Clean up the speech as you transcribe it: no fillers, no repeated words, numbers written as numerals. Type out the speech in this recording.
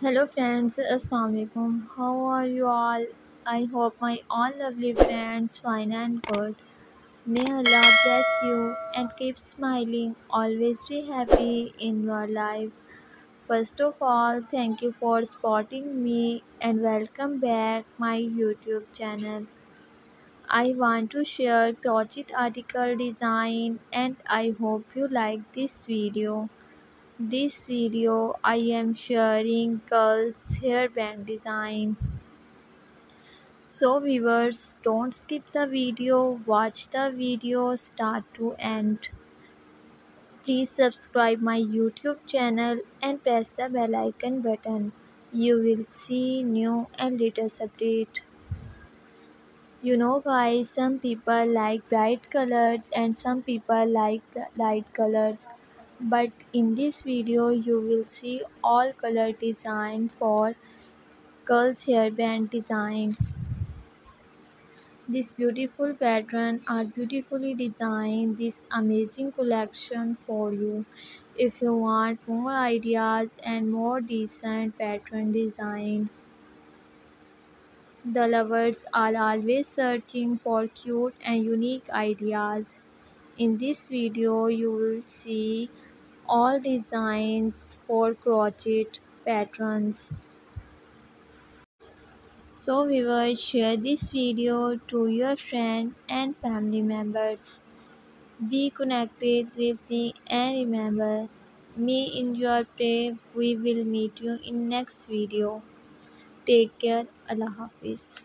Hello friends, Assalamualaikum. How are you all? I hope my all lovely friends fine and good. May Allah bless you and keep smiling. Always be happy in your life. First of all, thank you for supporting me and welcome back my YouTube channel. I want to share crochet article design and I hope you like this video. This video I am sharing girls hairband design. So viewers, don't skip the video, watch the video start to end. Please subscribe my YouTube channel and press the bell icon button. You will see new and latest update. You know guys, some people like bright colors and some people like light colors. But in this video you will see all color design for girls hairband design. This beautiful pattern are beautifully designed this amazing collection for you. If you want more ideas and more decent pattern design, the lovers are always searching for cute and unique ideas. In this video you will see all designs for crochet patterns. So viewers, share this video to your friends and family members. Be connected with me and remember me in your prayer. We will meet you in next video. Take care. Allah Hafiz.